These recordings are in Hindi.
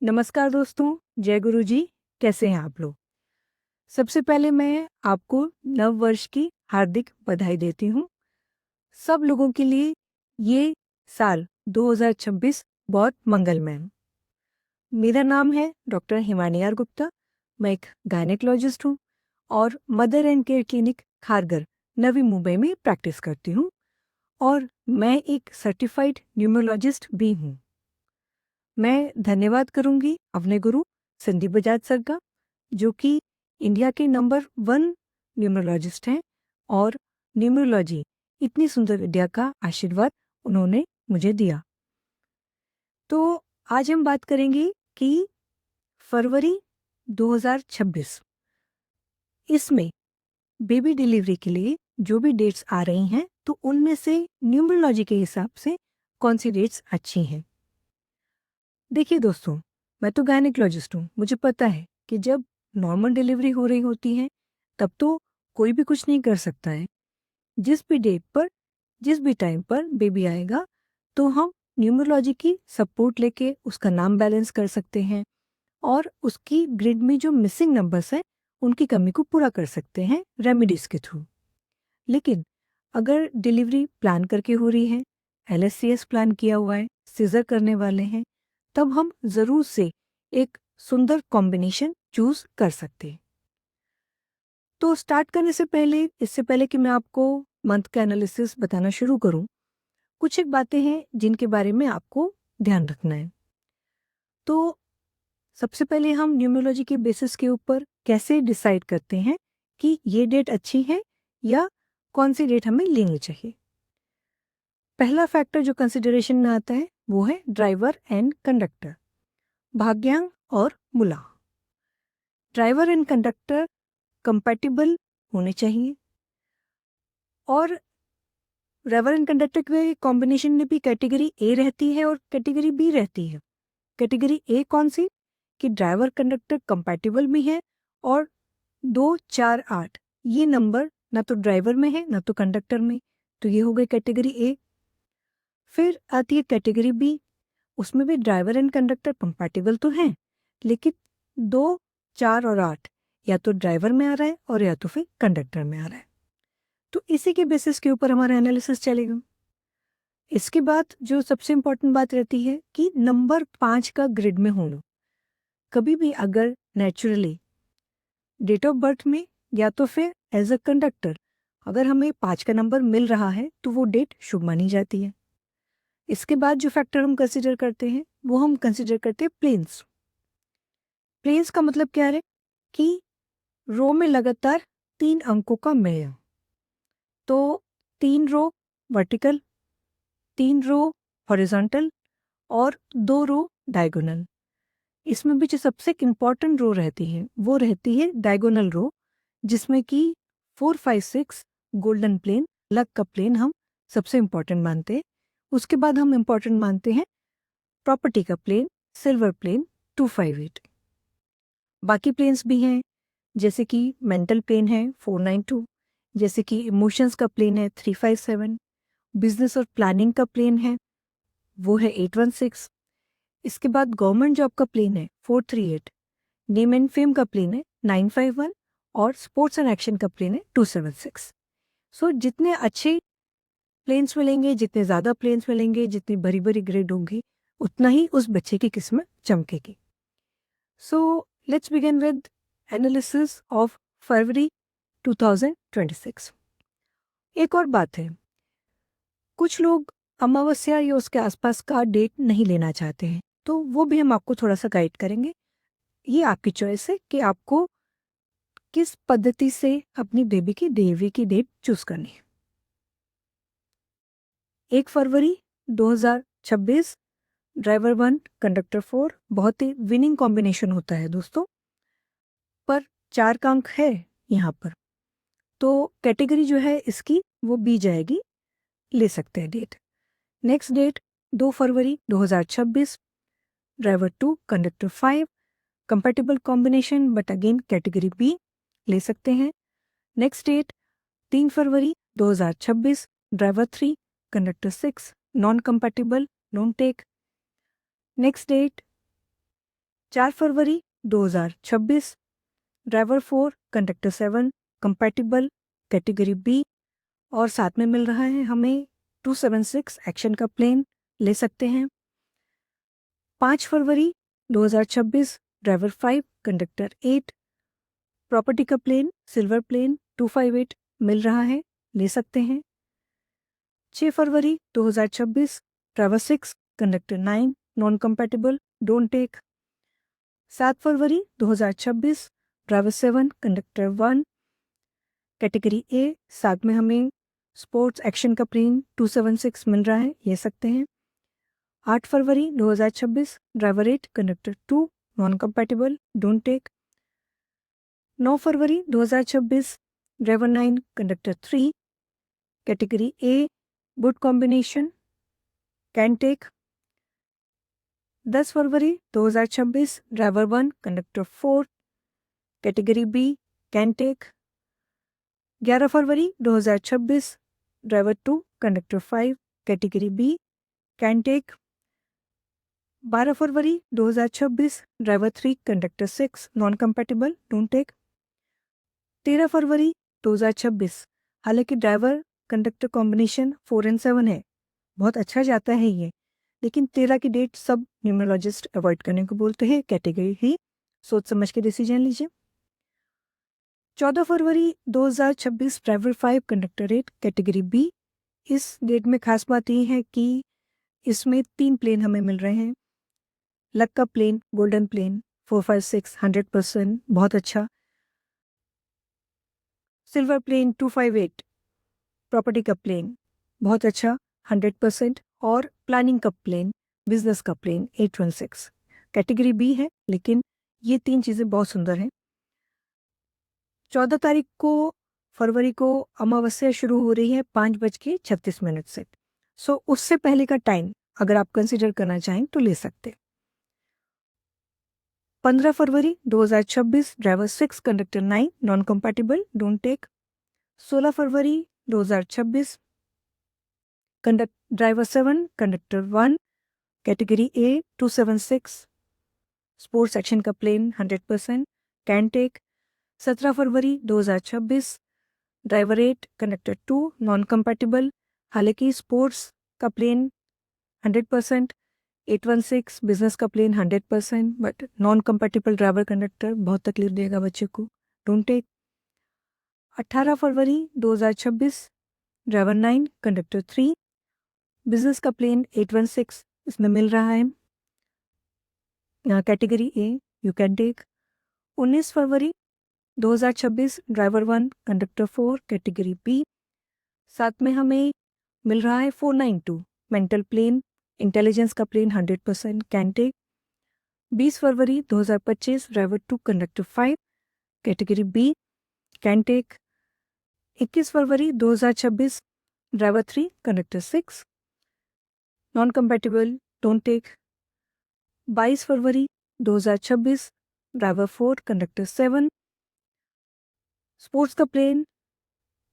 नमस्कार दोस्तों, जय गुरु जी। कैसे हैं आप लोग? सबसे पहले मैं आपको नव वर्ष की हार्दिक बधाई देती हूँ। सब लोगों के लिए ये साल 2026 बहुत मंगलमय हो। मेरा नाम है डॉक्टर हिमानी आर गुप्ता। मैं एक गायनेकोलॉजिस्ट हूँ और mother and care clinic Kharghar, Navi Mumbai में प्रैक्टिस करती हूँ और मैं एक सर्टिफाइड न्यूमरोलॉजिस्ट भी हूँ। मैं धन्यवाद करूंगी अपने गुरु संदीप बजाज सर का, जो कि इंडिया के नंबर 1 न्यूमरोलॉजिस्ट हैं और न्यूमरोलॉजी इतनी सुंदर विद्या का आशीर्वाद उन्होंने मुझे दिया। तो आज हम बात करेंगे कि फरवरी 2026 इसमें बेबी डिलीवरी के लिए जो भी डेट्स आ रही हैं, तो उनमें से न्यूमरोलॉजी के हिसाब से कौन सी डेट्स अच्छी हैं। देखिए दोस्तों, मैं तो गायनेकोलॉजिस्ट हूँ। मुझे पता है कि जब नॉर्मल डिलीवरी हो रही होती है तब तो कोई भी कुछ नहीं कर सकता है। जिस भी डेट पर, जिस भी टाइम पर बेबी आएगा, तो हम न्यूमरोलॉजी की सपोर्ट लेके उसका नाम बैलेंस कर सकते हैं और उसकी ग्रिड में जो मिसिंग नंबर्स हैं उनकी कमी को पूरा कर सकते हैं रेमेडीज के थ्रू। लेकिन अगर डिलीवरी प्लान करके हो रही है, LSCS प्लान किया हुआ है, सीजर करने वाले हैं, तब हम जरूर से एक सुंदर कॉम्बिनेशन चूज कर सकते हैं। तो स्टार्ट करने से पहले, इससे पहले कि मैं आपको मंथ का एनालिसिस बताना शुरू करूं, कुछ एक बातें हैं जिनके बारे में आपको ध्यान रखना है। तो सबसे पहले हम न्यूमरोलॉजी के बेसिस के ऊपर कैसे डिसाइड करते हैं कि ये डेट अच्छी है या कौन सी डेट हमें लेनी चाहिए। पहला फैक्टर जो कंसिडरेशन में आता है वो है ड्राइवर एंड कंडक्टर, भाग्यांक और मूला। ड्राइवर एंड कंडक्टर कंपैटिबल होने चाहिए और ड्राइवर एंड कंडक्टर के कॉम्बिनेशन में भी कैटेगरी ए रहती है और कैटेगरी बी रहती है। कैटेगरी ए कौन सी? कि ड्राइवर कंडक्टर कंपैटिबल भी है और 2, 4, 8 ये नंबर ना तो ड्राइवर में है ना तो कंडक्टर में, तो ये हो गई कैटेगरी ए। फिर आती है कैटेगरी बी, उसमें भी ड्राइवर एंड कंडक्टर कंपैटिबल तो हैं, लेकिन 2, 4 और 8 या तो ड्राइवर में आ रहा है और या तो फिर कंडक्टर में आ रहा है। तो इसी के बेसिस के ऊपर हमारा एनालिसिस चलेगा। इसके बाद जो सबसे इंपॉर्टेंट बात रहती है कि नंबर 5 का ग्रिड में होना। कभी भी अगर नेचुरली डेट ऑफ बर्थ में या तो फिर एज अ कंडक्टर अगर हमें 5 का नंबर मिल रहा है तो वो डेट शुभ मानी जाती है। इसके बाद जो फैक्टर हम कंसिडर करते हैं वो हम कंसिडर करते हैं प्लेन्स। प्लेन्स का मतलब क्या है कि रो में लगातार 3 अंकों का मेल। तो 3 रो वर्टिकल, 3 रो हॉरिजॉन्टल और 2 रो डायगोनल। इसमें भी जो सबसे इम्पॉर्टेंट रो रहती है वो रहती है डायगोनल रो, जिसमें कि 4, 5, 6 गोल्डन प्लेन, लक का प्लेन हम सबसे इम्पॉर्टेंट मानते हैं। उसके बाद हम इम्पॉर्टेंट मानते हैं प्रॉपर्टी का प्लेन, सिल्वर प्लेन 258। बाकी प्लेन्स भी हैं, जैसे कि मेंटल प्लेन है 492, जैसे कि इमोशंस का प्लेन है 357, बिजनेस और प्लानिंग का प्लेन है वो है 816। इसके बाद गवर्नमेंट जॉब का प्लेन है 438, नेम एंड फेम का प्लेन है 951 और स्पोर्ट्स एंड एक्शन का प्लेन है 276। सो जितने अच्छे प्लेन्स मिलेंगे, जितने ज़्यादा प्लेन्स मिलेंगे, जितनी बड़ी बड़ी ग्रेड होंगी, उतना ही उस बच्चे की किस्मत चमकेगी। So let's begin with analysis of February 2026। एक और बात है, कुछ लोग अमावस्या या उसके आसपास का डेट नहीं लेना चाहते हैं, तो वो भी हम आपको थोड़ा सा गाइड करेंगे। ये आपकी चॉइस है कि आपको किस पद्धति से अपनी बेबी की डिलीवरी की डेट चूज करनी है। 1 फरवरी 2026, ड्राइवर 1, कंडक्टर 4 बहुत ही विनिंग कॉम्बिनेशन होता है दोस्तों, पर 4 का अंक है यहाँ पर, तो कैटेगरी जो है इसकी वो बी जाएगी, ले सकते हैं डेट। नेक्स्ट डेट 2 फरवरी 2026, driver 2, conductor 5, compatible combination but again category B, ले सकते हैं। नेक्स्ट डेट 3 फरवरी 2026, driver 3, conductor 6, non compatible, don't take. Next date 4 फरवरी 2026 driver 4 conductor 7 compatible category B, और साथ में मिल रहा है हमें 276 एक्शन का प्लेन, ले सकते हैं। 5 फरवरी 2026 ड्राइवर 5 कंडक्टर 8 प्रॉपर्टी का प्लेन सिल्वर प्लेन 258 मिल रहा है, ले सकते हैं। 6 फरवरी 2026 driver 6 conductor 9 non compatible, don't take. 7 फरवरी 2026 ड्राइवर 7 कंडक्टर 1 कैटेगरी ए, साथ में हमें स्पोर्ट्स एक्शन का प्लेन 276 मिल रहा है, ले सकते हैं। 8 फरवरी 2026 driver 8 conductor 2 non compatible, don't take. 9 फरवरी 2026 driver 9 conductor 3 category A good combination, can take. 10 फरवरी 2026 driver 1 conductor 4 category B, can take. 11 फरवरी 2026 driver 2 conductor 5 category B, can take. 12 फरवरी 2026 driver 3 conductor 6 non compatible, don't take. 13 फरवरी 2026, हालांकि ड्राइवर कंडक्टर कॉम्बिनेशन 4 और 7 है, बहुत अच्छा जाता है ये, लेकिन 13 की डेट सब न्यूमरोलॉजिस्ट अवॉइड करने को बोलते हैं, कैटेगरी ही सोच समझ के डिसीजन लीजिए। 14 फरवरी 2026 ड्राइवर 5 कंडक्टर 8 कैटेगरी बी, इस डेट में खास बात ये है कि इसमें 3 प्लेन हमें मिल रहे हैं। लक का प्लेन गोल्डन प्लेन 456 100%, बहुत अच्छा। सिल्वर प्लेन 258 प्रॉपर्टी का प्लेन, बहुत अच्छा 100%, और प्लानिंग का प्लेन बिजनेस का प्लेन 816 कैटेगरी बी है, लेकिन ये 3 चीज़ें बहुत सुंदर हैं। 14 तारीख को फरवरी को अमावस्या शुरू हो रही है 5:36 से, सो उससे पहले का टाइम अगर आप कंसिडर करना चाहें तो ले सकते। 15 फरवरी 2026 driver 6 conductor 9 non compatible, don't take. 16 फरवरी 2026 driver 7 conductor 1 category A 276 sports action का प्लेन 100%, कैन टेक। 17 फरवरी 2026 ड्राइवर 8 कंडक्टर 2 नॉन कंपैटिबल, हालांकि स्पोर्ट्स का प्लेन 100%, 816 बिजनेस का plane 100%, but non compatible driver conductor बहुत तकलीफ देगा बच्चे को, डोंट टेक। 18 फरवरी 2026 ड्राइवर 9 कंडक्टर 3 बिजनेस का प्लेन 816 इसमें मिल रहा है, category A, you can take. 19 फरवरी 2026 ड्राइवर 1 कंडक्टर 4 कैटेगरी बी, साथ में हमें मिल रहा है 492 मेंटल प्लेन इंटेलिजेंस का प्लेन 100%, कैन टेक। 20 फरवरी 2025 driver 2 conductor 5 category B, can take. 21 फरवरी 2026 driver 3 conductor 6 non compatible, don't take. 22 फरवरी 2026 ड्राइवर 4 कंडक्टर 7 स्पोर्ट्स का प्लेन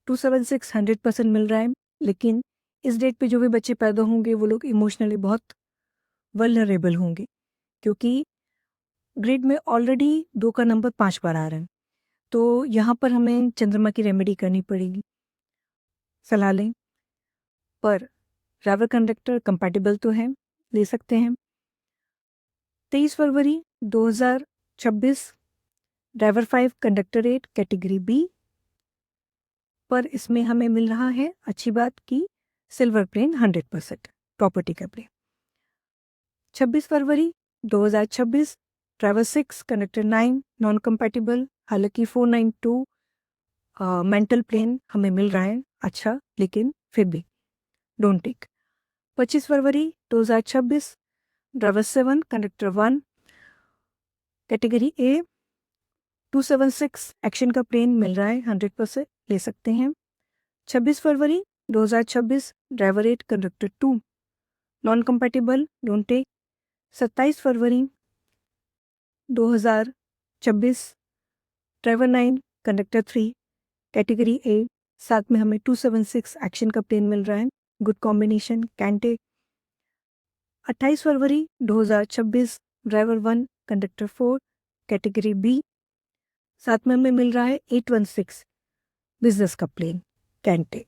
276 100% मिल रहा है, लेकिन इस डेट पे जो भी बच्चे पैदा होंगे वो लोग इमोशनली बहुत वल्नरेबल होंगे, क्योंकि ग्रिड में ऑलरेडी 2 का नंबर 5 बार आ रहा है, तो यहाँ पर हमें चंद्रमा की रेमेडी करनी पड़ेगी, सलाह लें। पर ड्राइवर कंडक्टर कंपैटिबल तो है, ले सकते हैं। 23 फरवरी 2026 ड्राइवर 5 कंडक्टर 8 कैटेगरी बी, पर इसमें हमें मिल रहा है अच्छी बात की सिल्वर प्लेन 100% प्रॉपर्टी का प्लेन। 26 फरवरी 2026 ड्राइवर 6 कंडक्टर 9 नॉन कंपैटिबल, हालांकि 492 मेंटल प्लेन हमें मिल रहा है अच्छा, लेकिन फिर भी डोंट टेक। 25 फरवरी 2026 driver 7 conductor 1 category A 276 action का प्लेन मिल रहा है 100%, ले सकते हैं। 26 फरवरी 2026 driver 8 conductor 2 non compatible, don't take. 27 फरवरी 2026 ड्राइवर 9 कंडक्टर 3 कैटेगरी ए, साथ में हमें 276 एक्शन का प्लेन मिल रहा है, गुड कॉम्बिनेशन, कैन टेक। 28 फरवरी 2026 ड्राइवर 1 कंडक्टर 4 कैटेगरी बी। साथ में हमें मिल रहा है 816 बिजनेस का plane can't.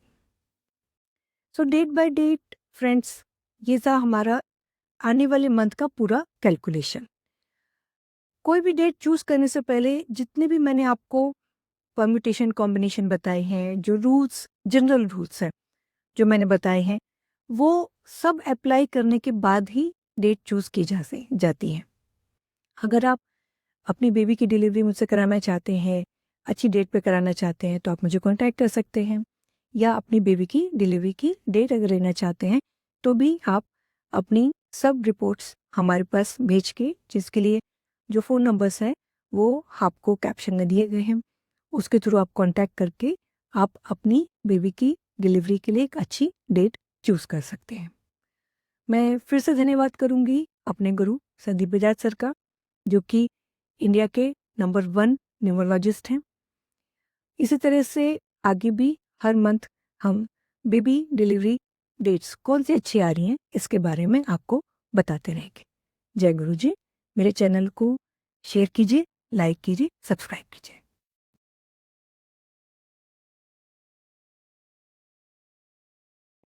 So date by date friends, ये था हमारा आने वाले मंथ का पूरा कैलकुलेशन। कोई भी डेट चूज करने से पहले जितने भी मैंने आपको परम्यूटेशन कॉम्बिनेशन बताए हैं, जो रूल्स, जनरल रूल्स हैं जो मैंने बताए हैं, वो सब अप्लाई करने के बाद ही डेट चूज की जाती है। अगर आप अपनी बेबी की डिलीवरी मुझसे कराना चाहते हैं, अच्छी डेट पे कराना चाहते हैं, तो आप मुझे कांटेक्ट कर सकते हैं। या अपनी बेबी की डिलीवरी की डेट अगर लेना चाहते हैं तो भी आप अपनी सब रिपोर्ट्स हमारे पास भेज के, जिसके लिए जो फ़ोन नंबर्स हैं वो आपको कैप्शन में दिए गए हैं, उसके थ्रू आप कांटेक्ट करके आप अपनी बेबी की डिलीवरी के लिए एक अच्छी डेट चूज कर सकते हैं। मैं फिर से धन्यवाद करूंगी अपने गुरु संदीप बजाज सर का, जो कि इंडिया के नंबर 1 न्यूमरोलॉजिस्ट हैं। इसी तरह से आगे भी हर मंथ हम बेबी डिलीवरी डेट्स कौन सी अच्छी आ रही हैं इसके बारे में आपको बताते रहेंगे। जय गुरु जी। मेरे चैनल को शेयर कीजिए, लाइक कीजिए, सब्सक्राइब कीजिए।